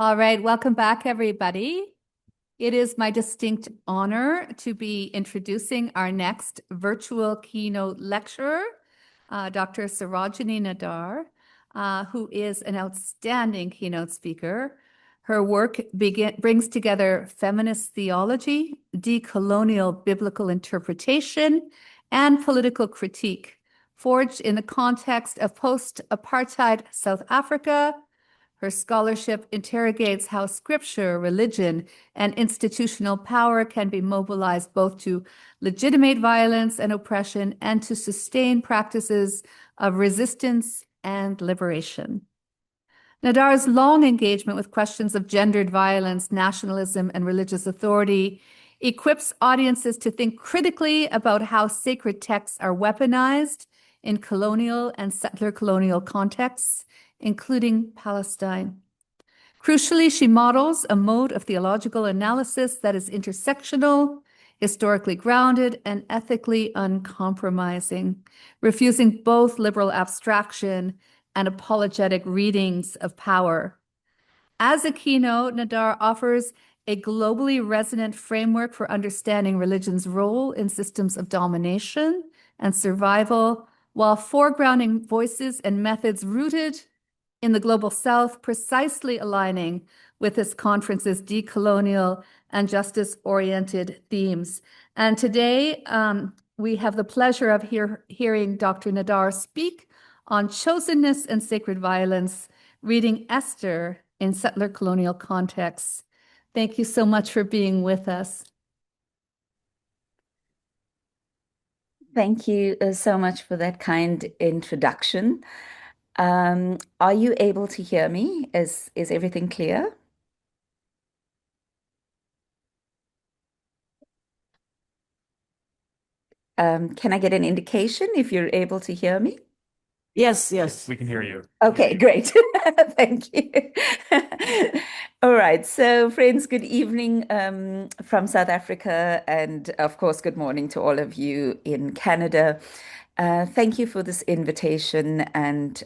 All right, welcome back, everybody. It is my distinct honor to be introducing our next virtual keynote lecturer, Dr. Sarojini Nadar, who is an outstanding keynote speaker. Her work brings together feminist theology, decolonial biblical interpretation, and political critique, forged in the context of post-apartheid South Africa. Her scholarship interrogates how scripture, religion, and institutional power can be mobilized both to legitimate violence and oppression and to sustain practices of resistance and liberation. Nadar's long engagement with questions of gendered violence, nationalism, and religious authority equips audiences to think critically about how sacred texts are weaponized in colonial and settler-colonial contexts, including Palestine. Crucially, she models a mode of theological analysis that is intersectional, historically grounded, and ethically uncompromising, refusing both liberal abstraction and apologetic readings of power. As a keynote, Nadar offers a globally resonant framework for understanding religion's role in systems of domination and survival, while foregrounding voices and methods rooted in the Global South, precisely aligning with this conference's decolonial and justice-oriented themes. And today, we have the pleasure of hearing Dr. Nadar speak on chosenness and sacred violence, reading Esther in settler-colonial contexts. Thank you so much for being with us. Thank you so much for that kind introduction. Are you able to hear me? Is everything clear? Can I get an indication if you're able to hear me? Yes, yes. We can hear you. Okay, great. Thank you. All right. So, friends, good evening from South Africa. And of course, good morning to all of you in Canada. Thank you for this invitation and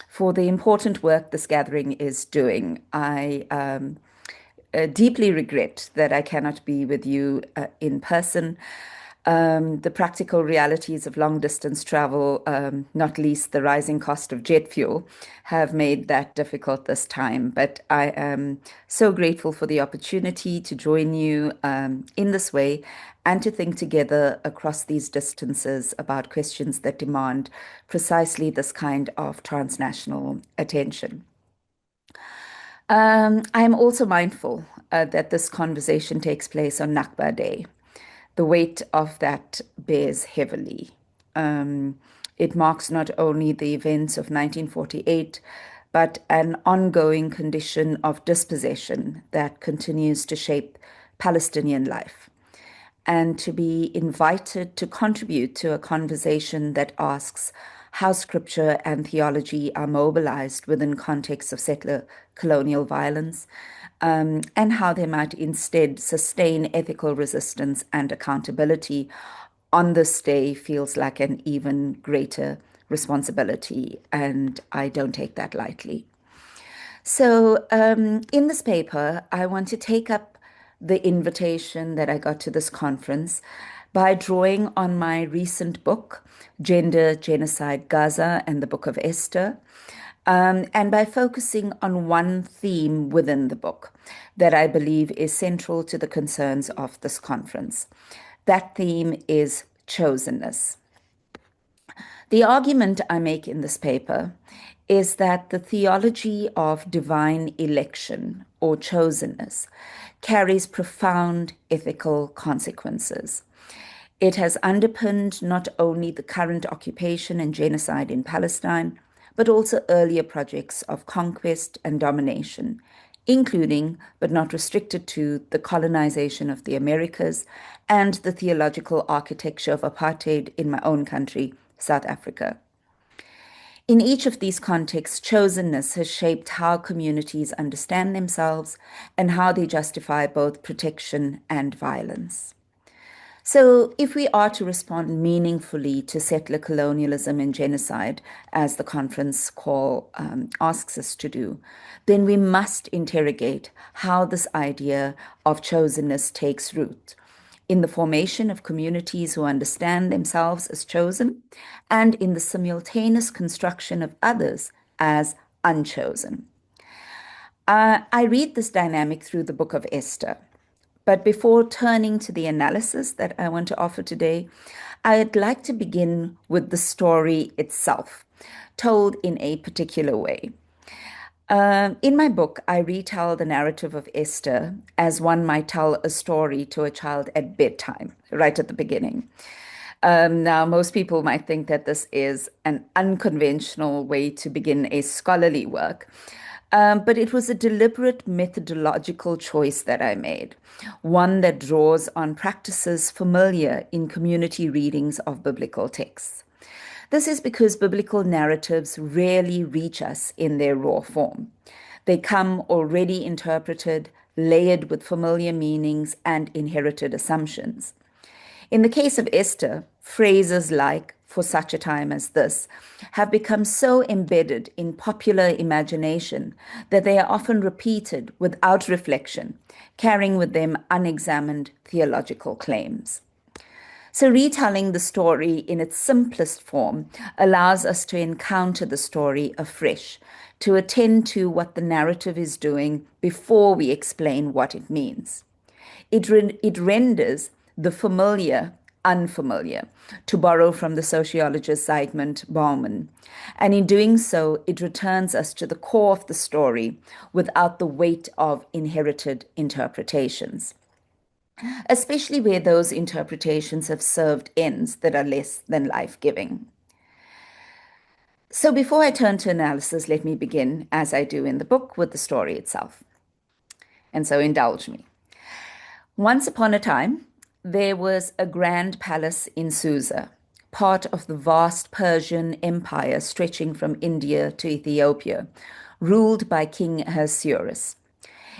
for the important work this gathering is doing. I deeply regret that I cannot be with you in person. The practical realities of long distance travel, not least the rising cost of jet fuel, have made that difficult this time. But I am so grateful for the opportunity to join you in this way and to think together across these distances about questions that demand precisely this kind of transnational attention. I am also mindful that this conversation takes place on Nakba Day. The weight of that bears heavily. It marks not only the events of 1948, but an ongoing condition of dispossession that continues to shape Palestinian life. And to be invited to contribute to a conversation that asks how scripture and theology are mobilized within contexts of settler colonial violence, and how they might instead sustain ethical resistance and accountability on this day feels like an even greater responsibility, and I don't take that lightly. So, in this paper, I want to take up the invitation that I got to this conference by drawing on my recent book, Gender, Genocide, Gaza, and the Book of Esther, and by focusing on one theme within the book that I believe is central to the concerns of this conference. That theme is chosenness. The argument I make in this paper is that the theology of divine election or chosenness carries profound ethical consequences. It has underpinned not only the current occupation and genocide in Palestine, but also earlier projects of conquest and domination, including, but not restricted to, the colonization of the Americas and the theological architecture of apartheid in my own country, South Africa. In each of these contexts, chosenness has shaped how communities understand themselves and how they justify both protection and violence. So, if we are to respond meaningfully to settler colonialism and genocide, as the conference call asks us to do, then we must interrogate how this idea of chosenness takes root in the formation of communities who understand themselves as chosen and in the simultaneous construction of others as unchosen. I read this dynamic through the book of Esther. But before turning to the analysis that I want to offer today, I'd like to begin with the story itself, told in a particular way. In my book, I retell the narrative of Esther as one might tell a story to a child at bedtime, right at the beginning. Now, most people might think that this is an unconventional way to begin a scholarly work, but it was a deliberate methodological choice that I made, one that draws on practices familiar in community readings of biblical texts. This is because biblical narratives rarely reach us in their raw form. They come already interpreted, layered with familiar meanings and inherited assumptions. In the case of Esther, phrases like, "for such a time as this," have become so embedded in popular imagination that they are often repeated without reflection, carrying with them unexamined theological claims. So retelling the story in its simplest form allows us to encounter the story afresh, to attend to what the narrative is doing before we explain what it means. It renders the familiar unfamiliar, to borrow from the sociologist Zygmunt Bauman. And in doing so, it returns us to the core of the story without the weight of inherited interpretations, especially where those interpretations have served ends that are less than life-giving. So before I turn to analysis, let me begin, as I do in the book, with the story itself. And so indulge me. Once upon a time, there was a grand palace in Susa, part of the vast Persian Empire stretching from India to Ethiopia, ruled by King Ahasuerus.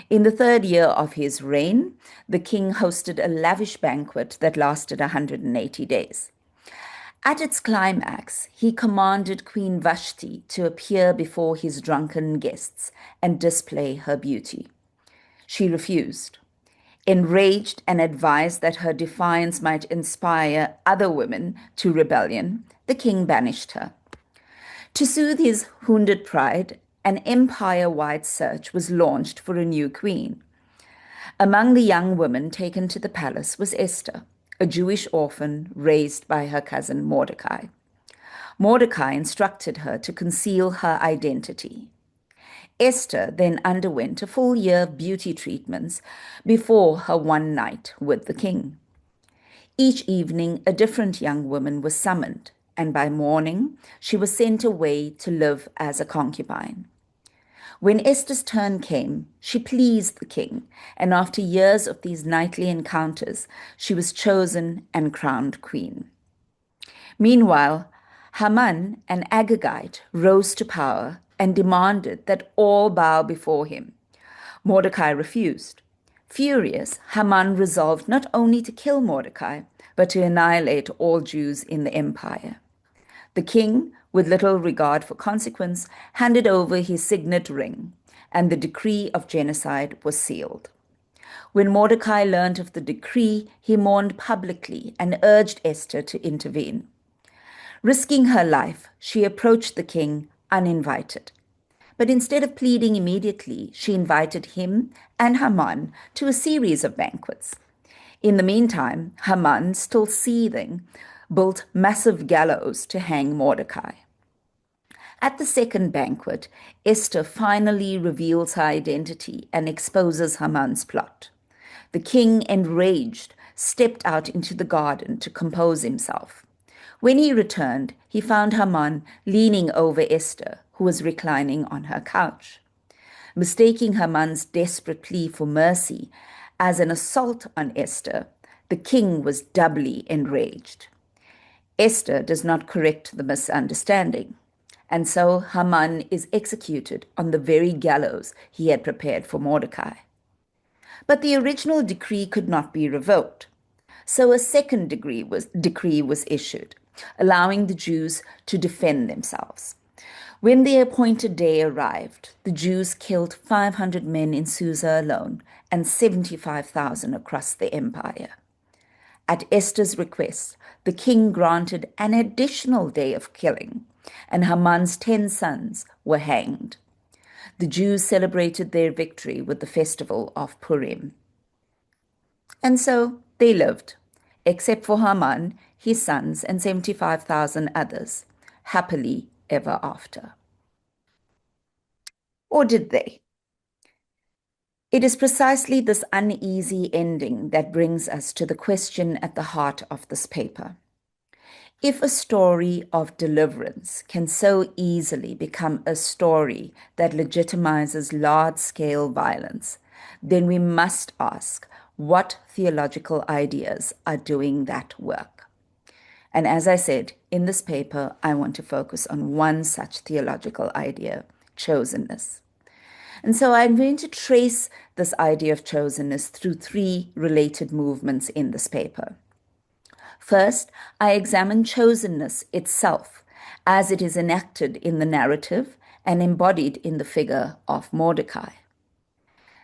In the 3rd year of his reign, the king hosted a lavish banquet that lasted 180 days. At its climax, he commanded Queen Vashti to appear before his drunken guests and display her beauty. She refused. Enraged and advised that her defiance might inspire other women to rebellion, the king banished her. To soothe his wounded pride, an empire-wide search was launched for a new queen. Among the young women taken to the palace was Esther, a Jewish orphan raised by her cousin Mordecai. Mordecai instructed her to conceal her identity. Esther then underwent a full year of beauty treatments before her one night with the king. Each evening, a different young woman was summoned, and by morning, she was sent away to live as a concubine. When Esther's turn came, she pleased the king, and after years of these nightly encounters, she was chosen and crowned queen. Meanwhile, Haman, an Agagite, rose to power and demanded that all bow before him. Mordecai refused. Furious, Haman resolved not only to kill Mordecai, but to annihilate all Jews in the empire. The king, with little regard for consequence, handed over his signet ring, and the decree of genocide was sealed. When Mordecai learned of the decree, he mourned publicly and urged Esther to intervene. Risking her life, she approached the king uninvited. But instead of pleading immediately, she invited him and Haman to a series of banquets. In the meantime, Haman, still seething, built massive gallows to hang Mordecai. At the second banquet, Esther finally reveals her identity and exposes Haman's plot. The king, enraged, stepped out into the garden to compose himself. When he returned, he found Haman leaning over Esther, who was reclining on her couch. Mistaking Haman's desperate plea for mercy as an assault on Esther, the king was doubly enraged. Esther does not correct the misunderstanding, and so Haman is executed on the very gallows he had prepared for Mordecai. But the original decree could not be revoked. So a second decree was issued, allowing the Jews to defend themselves. When the appointed day arrived, the Jews killed 500 men in Susa alone and 75,000 across the empire. At Esther's request, the king granted an additional day of killing, and Haman's 10 sons were hanged. The Jews celebrated their victory with the festival of Purim. And so they lived, except for Haman, his sons, and 75,000 others, happily ever after. Or did they? It is precisely this uneasy ending that brings us to the question at the heart of this paper. If a story of deliverance can so easily become a story that legitimizes large-scale violence, then we must ask what theological ideas are doing that work. And as I said, in this paper, I want to focus on one such theological idea, chosenness. And so I'm going to trace this idea of chosenness through 3 related movements in this paper. First, I examine chosenness itself as it is enacted in the narrative and embodied in the figure of Mordecai.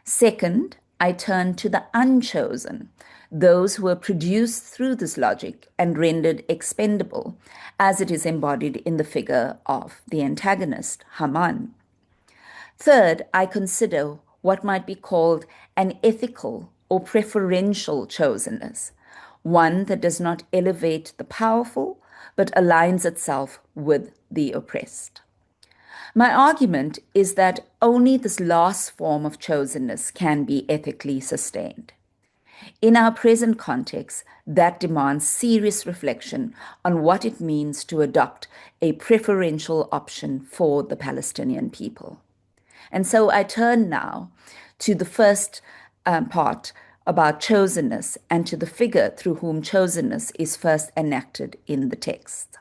Second, I turn to the unchosen, those who are produced through this logic and rendered expendable as it is embodied in the figure of the antagonist, Haman. Third, I consider what might be called an ethical or preferential chosenness, one that does not elevate the powerful, but aligns itself with the oppressed. My argument is that only this last form of chosenness can be ethically sustained. In our present context, that demands serious reflection on what it means to adopt a preferential option for the Palestinian people. And so I turn now to the first part about chosenness and to the figure through whom chosenness is first enacted in the text.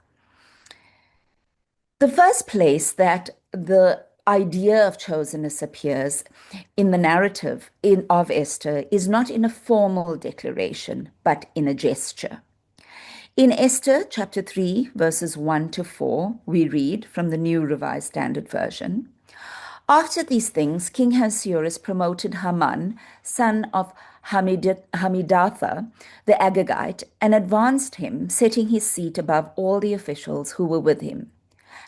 The first place that the idea of chosenness appears in the narrative of Esther is not in a formal declaration, but in a gesture. In Esther chapter 3, verses 1 to 4, we read from the New Revised Standard Version, "After these things, King Ahasuerus promoted Haman, son of Hammedatha, the Agagite, and advanced him, setting his seat above all the officials who were with him.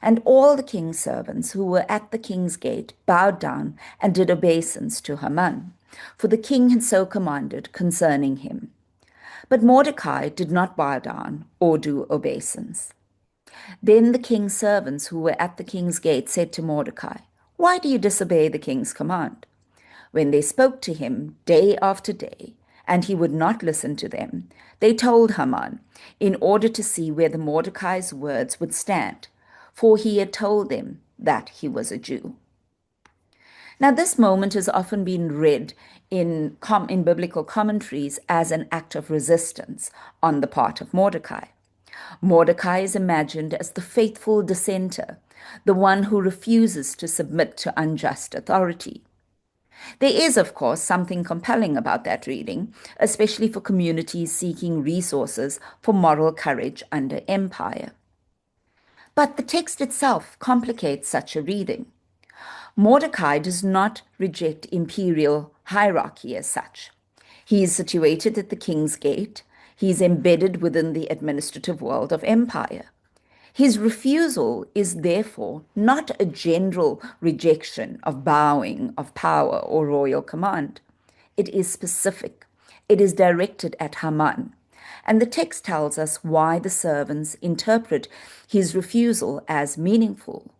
And all the king's servants who were at the king's gate bowed down and did obeisance to Haman, for the king had so commanded concerning him. But Mordecai did not bow down or do obeisance. Then the king's servants who were at the king's gate said to Mordecai, 'Why do you disobey the king's command?' When they spoke to him day after day, and he would not listen to them, they told Haman, in order to see whether Mordecai's words would stand, for he had told them that he was a Jew." Now, this moment has often been read in biblical commentaries as an act of resistance on the part of Mordecai. Mordecai is imagined as the faithful dissenter, the one who refuses to submit to unjust authority. There is, of course, something compelling about that reading, especially for communities seeking resources for moral courage under empire. But the text itself complicates such a reading. Mordecai does not reject imperial hierarchy as such. He is situated at the king's gate. He is embedded within the administrative world of empire. His refusal is therefore not a general rejection of bowing of power or royal command. It is specific. It is directed at Haman. And the text tells us why the servants interpret his refusal as meaningful.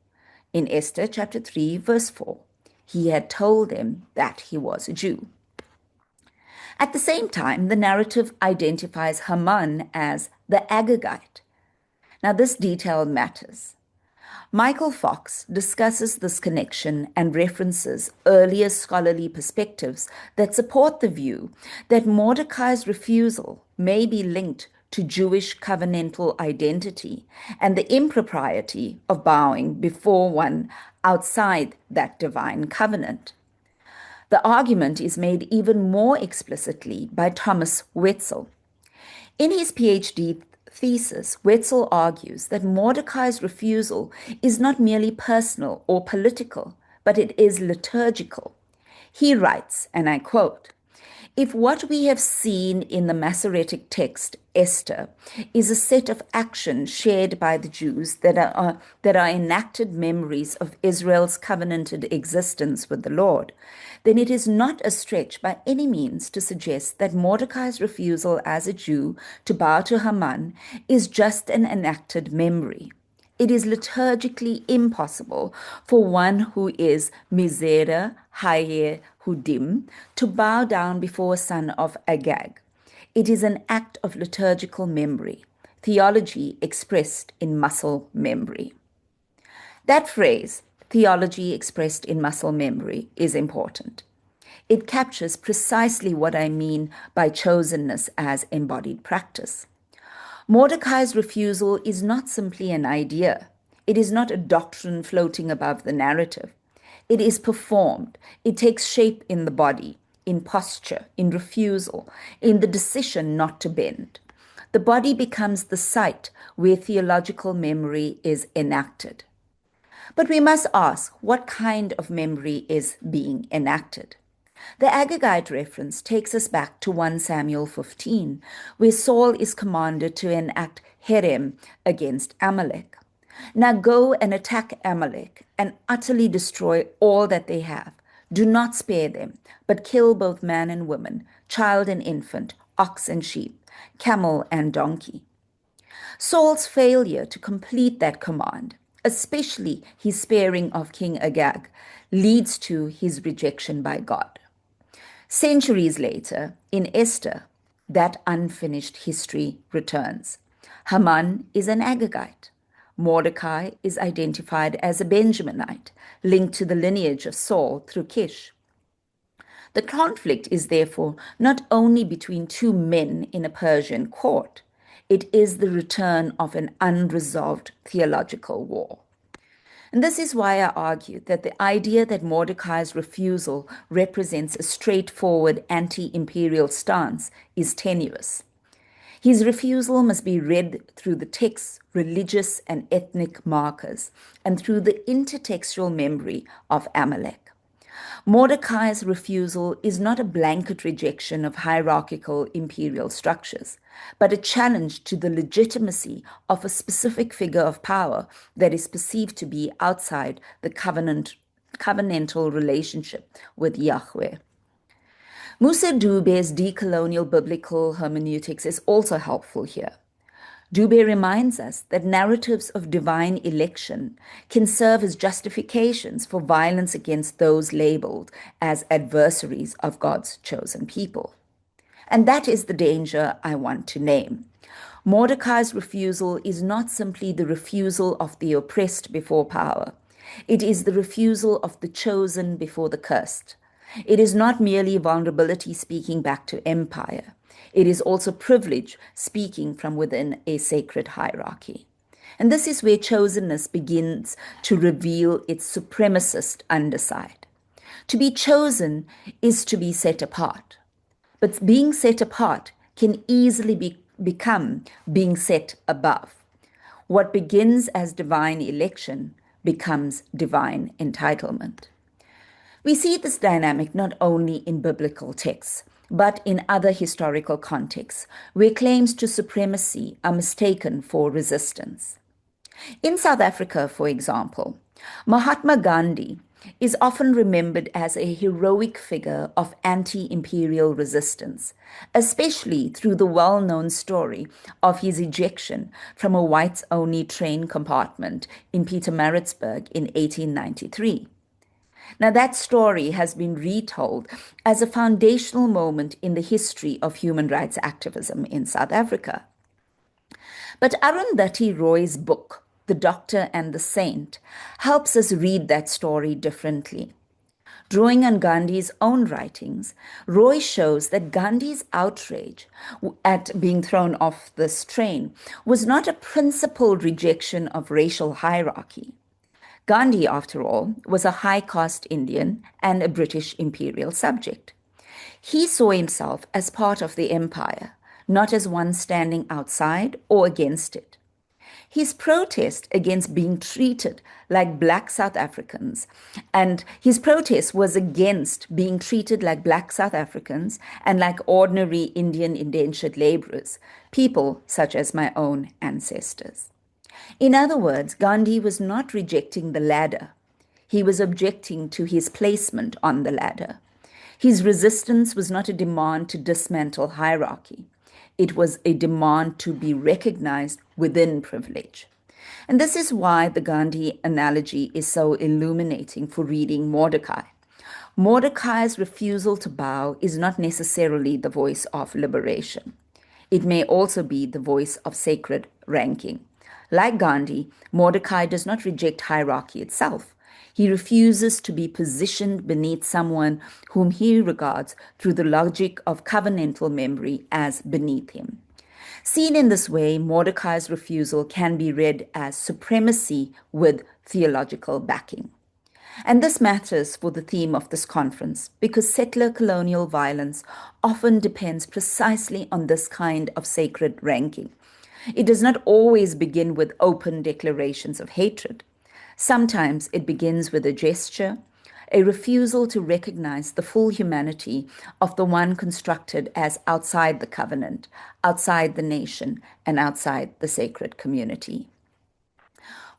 In Esther chapter 3, verse 4, he had told them that he was a Jew. At the same time, the narrative identifies Haman as the Agagite. Now, this detail matters. Michael Fox discusses this connection and references earlier scholarly perspectives that support the view that Mordecai's refusal may be linked to Jewish covenantal identity and the impropriety of bowing before one outside that divine covenant. The argument is made even more explicitly by Thomas Wetzel. In his PhD thesis, Wetzel argues that Mordecai's refusal is not merely personal or political, but it is liturgical. He writes, and I quote, "If what we have seen in the Masoretic text, Esther, is a set of actions shared by the Jews that are enacted memories of Israel's covenanted existence with the Lord, then it is not a stretch by any means to suggest that Mordecai's refusal as a Jew to bow to Haman is just an enacted memory. It is liturgically impossible for one who is Mizera Haye Hudim to bow down before a son of Agag. It is an act of liturgical memory, theology expressed in muscle memory." That phrase, theology expressed in muscle memory, is important. It captures precisely what I mean by chosenness as embodied practice. Mordecai's refusal is not simply an idea. It is not a doctrine floating above the narrative. It is performed. It takes shape in the body, in posture, in refusal, in the decision not to bend. The body becomes the site where theological memory is enacted. But we must ask, what kind of memory is being enacted? The Agagite reference takes us back to 1 Samuel 15, where Saul is commanded to enact herem against Amalek. "Now go and attack Amalek and utterly destroy all that they have. Do not spare them, but kill both man and woman, child and infant, ox and sheep, camel and donkey." Saul's failure to complete that command, especially his sparing of King Agag, leads to his rejection by God. Centuries later, in Esther, that unfinished history returns. Haman is an Agagite. Mordecai is identified as a Benjaminite, linked to the lineage of Saul through Kish. The conflict is therefore not only between two men in a Persian court, it is the return of an unresolved theological war. And this is why I argue that the idea that Mordecai's refusal represents a straightforward anti-imperial stance is tenuous. His refusal must be read through the text's religious and ethnic markers and through the intertextual memory of Amalek. Mordecai's refusal is not a blanket rejection of hierarchical imperial structures, but a challenge to the legitimacy of a specific figure of power that is perceived to be outside the covenantal relationship with Yahweh. Musa Dube's decolonial biblical hermeneutics is also helpful here. Dube reminds us that narratives of divine election can serve as justifications for violence against those labeled as adversaries of God's chosen people. And that is the danger I want to name. Mordecai's refusal is not simply the refusal of the oppressed before power. It is the refusal of the chosen before the cursed. It is not merely vulnerability speaking back to empire. It is also privilege speaking from within a sacred hierarchy. And this is where chosenness begins to reveal its supremacist underside. To be chosen is to be set apart. But being set apart can easily become being set above. What begins as divine election becomes divine entitlement. We see this dynamic not only in biblical texts, but in other historical contexts, where claims to supremacy are mistaken for resistance. In South Africa, for example, Mahatma Gandhi is often remembered as a heroic figure of anti-imperial resistance, especially through the well-known story of his ejection from a whites-only train compartment in Pietermaritzburg in 1893. Now, that story has been retold as a foundational moment in the history of human rights activism in South Africa. But Arundhati Roy's book, The Doctor and the Saint, helps us read that story differently. Drawing on Gandhi's own writings, Roy shows that Gandhi's outrage at being thrown off this train was not a principled rejection of racial hierarchy. Gandhi, after all, was a high-caste Indian and a British imperial subject. He saw himself as part of the empire, not as one standing outside or against it. His protest against being treated like Black South Africans, and his protest was against being treated like Black South Africans and like ordinary Indian indentured laborers, people such as my own ancestors. In other words, Gandhi was not rejecting the ladder. He was objecting to his placement on the ladder. His resistance was not a demand to dismantle hierarchy. It was a demand to be recognized within privilege. And this is why the Gandhi analogy is so illuminating for reading Mordecai. Mordecai's refusal to bow is not necessarily the voice of liberation. It may also be the voice of sacred ranking. Like Gandhi, Mordecai does not reject hierarchy itself. He refuses to be positioned beneath someone whom he regards through the logic of covenantal memory as beneath him. Seen in this way, Mordecai's refusal can be read as supremacy with theological backing. And this matters for the theme of this conference because settler-colonial violence often depends precisely on this kind of sacred ranking. It does not always begin with open declarations of hatred. Sometimes it begins with a gesture, a refusal to recognize the full humanity of the one constructed as outside the covenant, outside the nation, and outside the sacred community.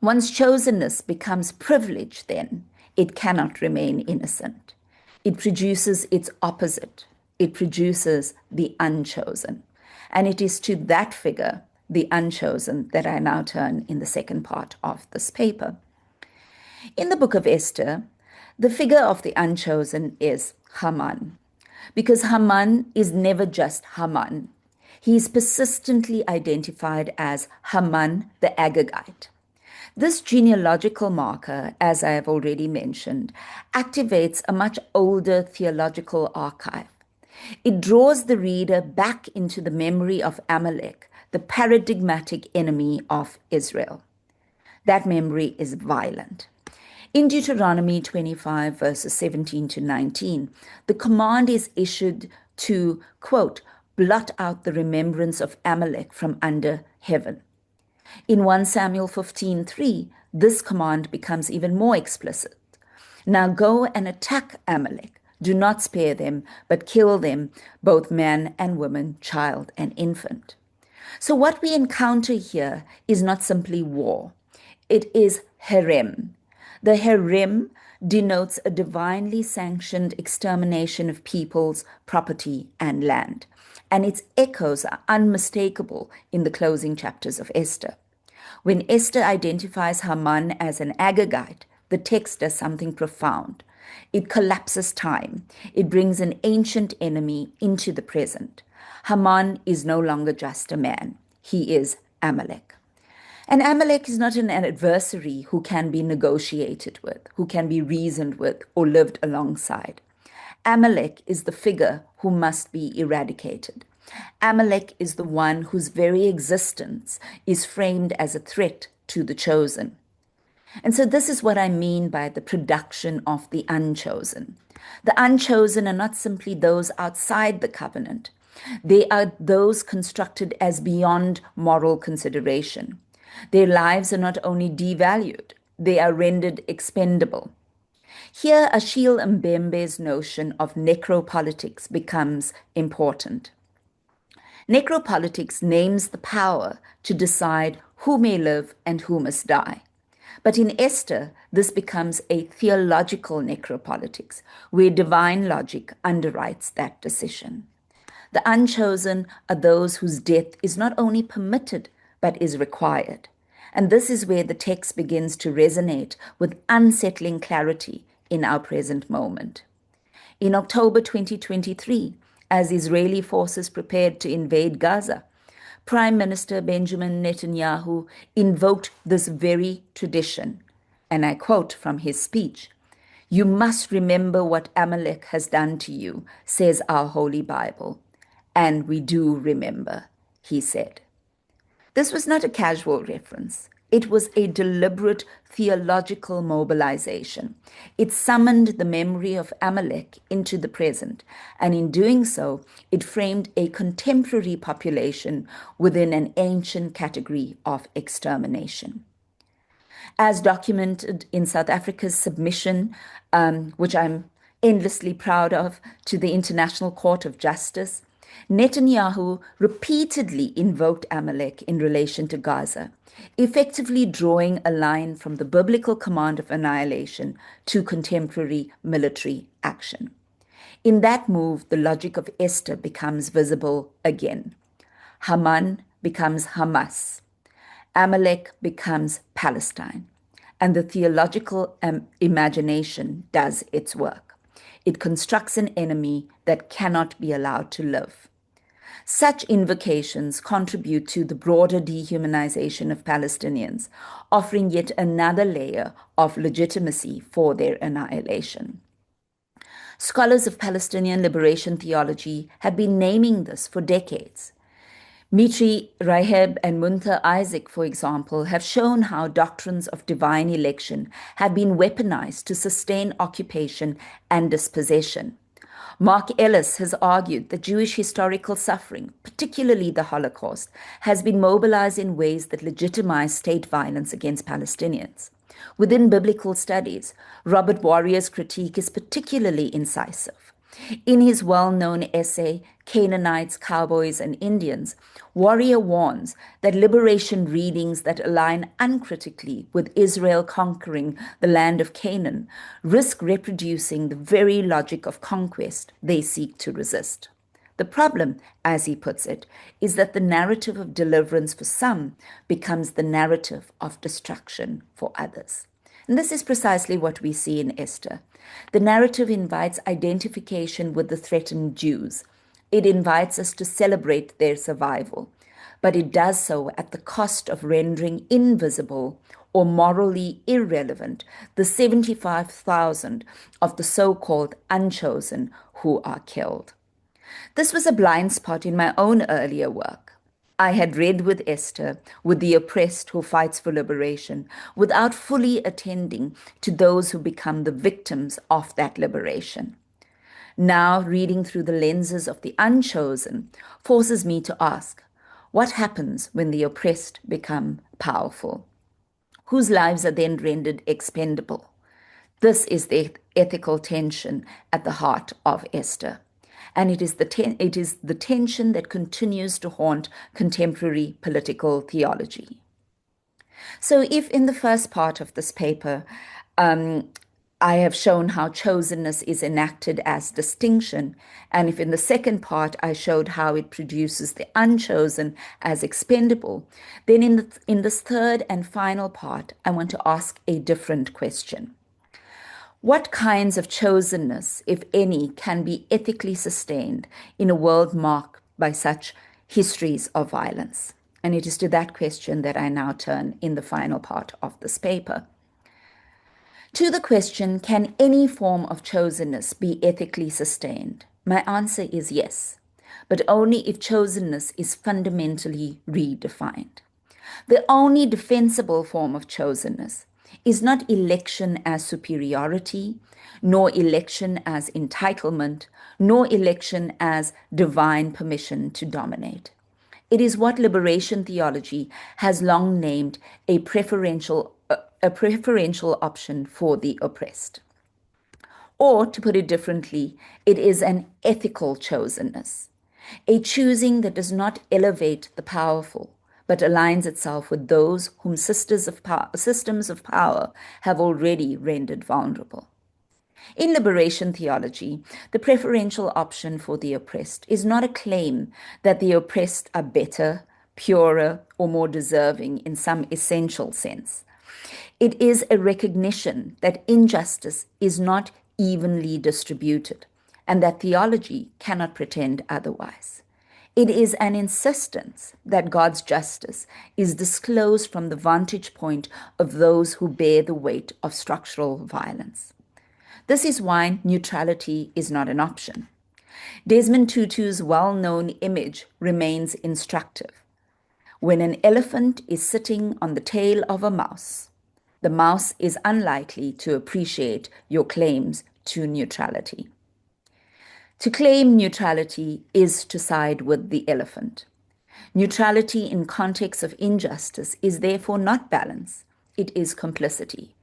Once chosenness becomes privilege, then, it cannot remain innocent. It produces its opposite. It produces the unchosen. And it is to that figure, the unchosen, that I now turn in the second part of this paper. In the book of Esther, the figure of the unchosen is Haman, because Haman is never just Haman. He is persistently identified as Haman the Agagite. This genealogical marker, as I have already mentioned, activates a much older theological archive. It draws the reader back into the memory of Amalek, the paradigmatic enemy of Israel. That memory is violent. In Deuteronomy 25, verses 17 to 19, the command is issued to, quote, blot out the remembrance of Amalek from under heaven. In 1 Samuel 15:3, this command becomes even more explicit. Now go and attack Amalek. Do not spare them, but kill them, both man and woman, child and infant. So what we encounter here is not simply war. It is herem. The herem denotes a divinely sanctioned extermination of peoples, property, and land. And its echoes are unmistakable in the closing chapters of Esther. When Esther identifies Haman as an Agagite, the text does something profound. It collapses time. It brings an ancient enemy into the present. Haman is no longer just a man. He is Amalek. And Amalek is not an adversary who can be negotiated with, who can be reasoned with, or lived alongside. Amalek is the figure who must be eradicated. Amalek is the one whose very existence is framed as a threat to the chosen. And so this is what I mean by the production of the unchosen. The unchosen are not simply those outside the covenant. They are those constructed as beyond moral consideration. Their lives are not only devalued, they are rendered expendable. Here, Achille Mbembe's notion of necropolitics becomes important. Necropolitics names the power to decide who may live and who must die. But in Esther, this becomes a theological necropolitics, where divine logic underwrites that decision. The unchosen are those whose death is not only permitted, but is required. And this is where the text begins to resonate with unsettling clarity in our present moment. In October 2023, as Israeli forces prepared to invade Gaza, Prime Minister Benjamin Netanyahu invoked this very tradition. And I quote from his speech, "You must remember what Amalek has done to you," says our Holy Bible. And we do remember, he said. This was not a casual reference. It was a deliberate theological mobilization. It summoned the memory of Amalek into the present, and in doing so, it framed a contemporary population within an ancient category of extermination. As documented in South Africa's submission, which I'm endlessly proud of, to the International Court of Justice, Netanyahu repeatedly invoked Amalek in relation to Gaza, effectively drawing a line from the biblical command of annihilation to contemporary military action. In that move, the logic of Esther becomes visible again. Haman becomes Hamas. Amalek becomes Palestine, and the theological imagination does its work. It constructs an enemy that cannot be allowed to live. Such invocations contribute to the broader dehumanization of Palestinians, offering yet another layer of legitimacy for their annihilation. Scholars of Palestinian liberation theology have been naming this for decades. Mitri Raheb and Munther Isaac, for example, have shown how doctrines of divine election have been weaponized to sustain occupation and dispossession. Mark Ellis has argued that Jewish historical suffering, particularly the Holocaust, has been mobilized in ways that legitimize state violence against Palestinians. Within biblical studies, Robert Warrior's critique is particularly incisive. In his well-known essay, Canaanites, Cowboys, and Indians, Warrior warns that liberation readings that align uncritically with Israel conquering the land of Canaan risk reproducing the very logic of conquest they seek to resist. The problem, as he puts it, is that the narrative of deliverance for some becomes the narrative of destruction for others. And this is precisely what we see in Esther. The narrative invites identification with the threatened Jews. It invites us to celebrate their survival, but it does so at the cost of rendering invisible or morally irrelevant the 75,000 of the so-called unchosen who are killed. This was a blind spot in my own earlier work. I had read with Esther, with the oppressed who fights for liberation, without fully attending to those who become the victims of that liberation. Now, reading through the lenses of the unchosen forces me to ask, what happens when the oppressed become powerful? Whose lives are then rendered expendable? This is the ethical tension at the heart of Esther. And it is the tension that continues to haunt contemporary political theology. So if in the first part of this paper, I have shown how chosenness is enacted as distinction, and if in the second part I showed how it produces the unchosen as expendable, then in this third and final part, I want to ask a different question. What kinds of chosenness, if any, can be ethically sustained in a world marked by such histories of violence? And it is to that question that I now turn in the final part of this paper. To the question, can any form of chosenness be ethically sustained? My answer is yes, but only if chosenness is fundamentally redefined. The only defensible form of chosenness is not election as superiority, nor election as entitlement, nor election as divine permission to dominate. It is what liberation theology has long named a preferential option for the oppressed. Or, to put it differently, it is an ethical chosenness, a choosing that does not elevate the powerful, but aligns itself with those whom systems of power have already rendered vulnerable. In liberation theology, the preferential option for the oppressed is not a claim that the oppressed are better, purer, or more deserving in some essential sense. It is a recognition that injustice is not evenly distributed, and that theology cannot pretend otherwise. It is an insistence that God's justice is disclosed from the vantage point of those who bear the weight of structural violence. This is why neutrality is not an option. Desmond Tutu's well-known image remains instructive. When an elephant is sitting on the tail of a mouse, the mouse is unlikely to appreciate your claims to neutrality. To claim neutrality is to side with the elephant. Neutrality in context of injustice is therefore not balance, it is complicity.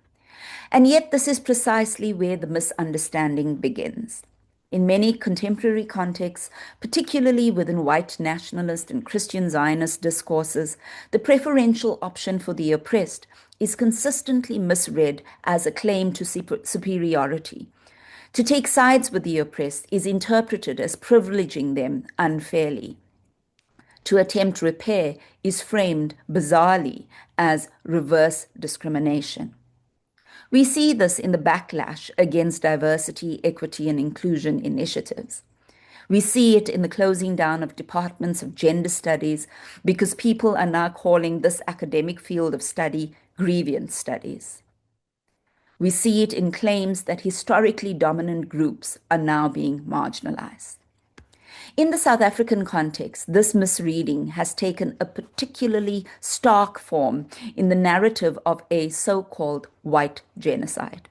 And yet this is precisely where the misunderstanding begins. In many contemporary contexts, particularly within white nationalist and Christian Zionist discourses, the preferential option for the oppressed is consistently misread as a claim to superiority. To take sides with the oppressed is interpreted as privileging them unfairly. To attempt repair is framed bizarrely as reverse discrimination. We see this in the backlash against diversity, equity, and inclusion initiatives. We see it in the closing down of departments of gender studies because people are now calling this academic field of study grievance studies. We see it in claims that historically dominant groups are now being marginalized. In the South African context, this misreading has taken a particularly stark form in the narrative of a so-called white genocide.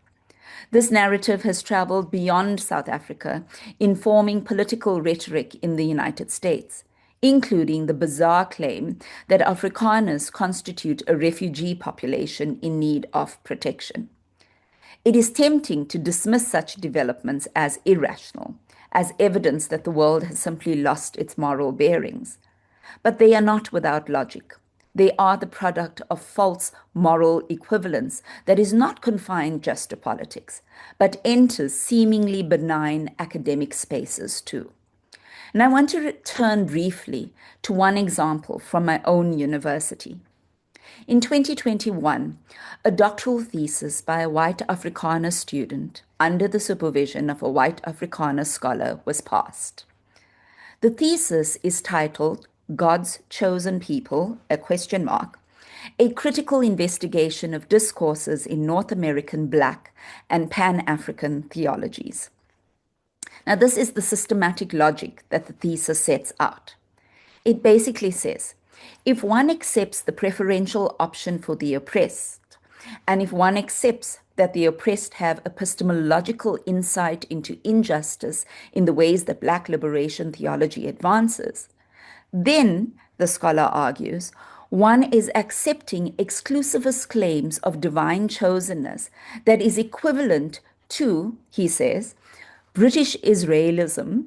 This narrative has traveled beyond South Africa, informing political rhetoric in the United States, including the bizarre claim that Afrikaners constitute a refugee population in need of protection. It is tempting to dismiss such developments as irrational, as evidence that the world has simply lost its moral bearings. But they are not without logic. They are the product of false moral equivalence that is not confined just to politics, but enters seemingly benign academic spaces too. And I want to return briefly to one example from my own university. In 2021, a doctoral thesis by a white Afrikaner student under the supervision of a white Afrikaner scholar was passed. The thesis is titled God's Chosen People, a critical investigation of discourses in North American Black and Pan-African theologies. Now, this is the systematic logic that the thesis sets out. It basically says, if one accepts the preferential option for the oppressed, and if one accepts that the oppressed have epistemological insight into injustice in the ways that Black liberation theology advances, then, the scholar argues, one is accepting exclusivist claims of divine chosenness that is equivalent to, he says, British Israelism,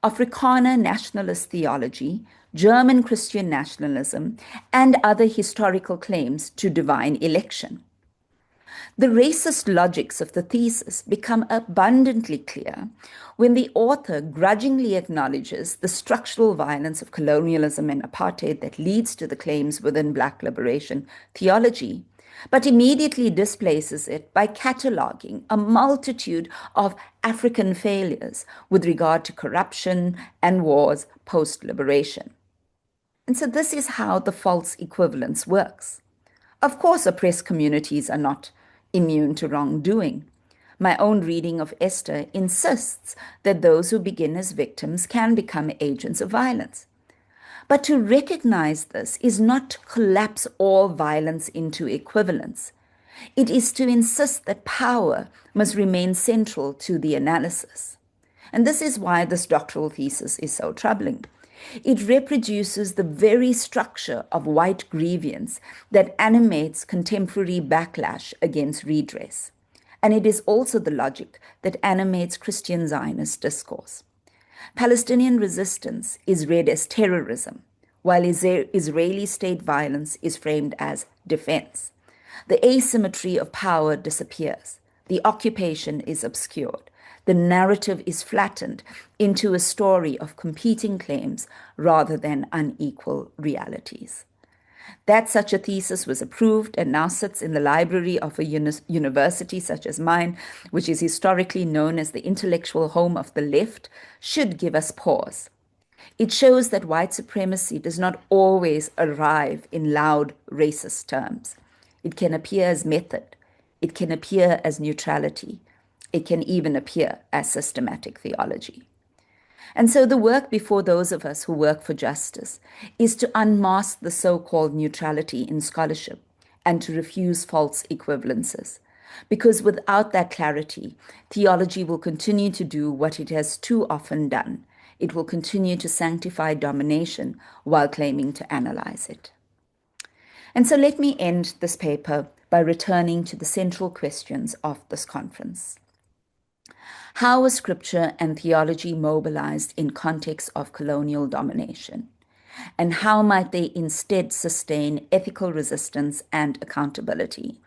Afrikaner nationalist theology, German Christian nationalism, and other historical claims to divine election. The racist logics of the thesis become abundantly clear when the author grudgingly acknowledges the structural violence of colonialism and apartheid that leads to the claims within Black liberation theology, but immediately displaces it by cataloging a multitude of African failures with regard to corruption and wars post-liberation. And so this is how the false equivalence works. Of course, oppressed communities are not immune to wrongdoing. My own reading of Esther insists that those who begin as victims can become agents of violence. But to recognize this is not to collapse all violence into equivalence. It is to insist that power must remain central to the analysis. And this is why this doctoral thesis is so troubling. It reproduces the very structure of white grievance that animates contemporary backlash against redress. And it is also the logic that animates Christian Zionist discourse. Palestinian resistance is read as terrorism, while Israeli state violence is framed as defense. The asymmetry of power disappears. The occupation is obscured. The narrative is flattened into a story of competing claims rather than unequal realities. That such a thesis was approved and now sits in the library of a university such as mine, which is historically known as the intellectual home of the left, should give us pause. It shows that white supremacy does not always arrive in loud racist terms. It can appear as method. It can appear as neutrality. It can even appear as systematic theology. And so the work before those of us who work for justice is to unmask the so-called neutrality in scholarship and to refuse false equivalences. Because without that clarity, theology will continue to do what it has too often done. It will continue to sanctify domination while claiming to analyze it. And so let me end this paper by returning to the central questions of this conference. How was scripture and theology mobilized in context of colonial domination? And how might they instead sustain ethical resistance and accountability?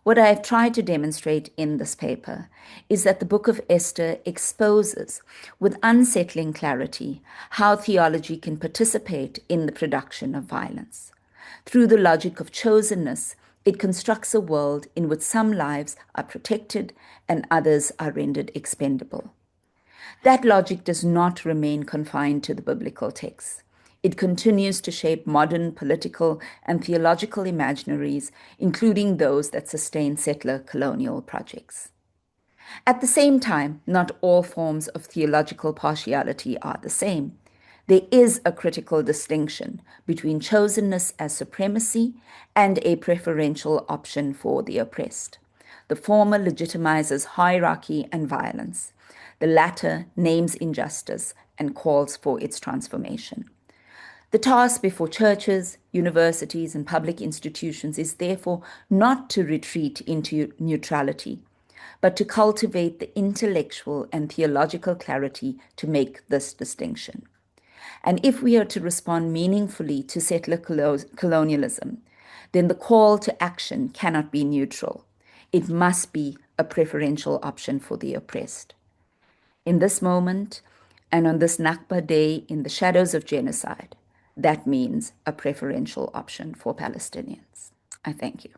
What I have tried to demonstrate in this paper is that the book of Esther exposes with unsettling clarity how theology can participate in the production of violence. Through the logic of chosenness, it constructs a world in which some lives are protected and others are rendered expendable. That logic does not remain confined to the biblical texts. It continues to shape modern political and theological imaginaries, including those that sustain settler-colonial projects. At the same time, not all forms of theological partiality are the same. There is a critical distinction between chosenness as supremacy and a preferential option for the oppressed. The former legitimizes hierarchy and violence. The latter names injustice and calls for its transformation. The task before churches, universities, and public institutions is therefore not to retreat into neutrality, but to cultivate the intellectual and theological clarity to make this distinction. And if we are to respond meaningfully to settler colonialism, then the call to action cannot be neutral. It must be a preferential option for the oppressed. In this moment, and on this Nakba day in the shadows of genocide, that means a preferential option for Palestinians. I thank you.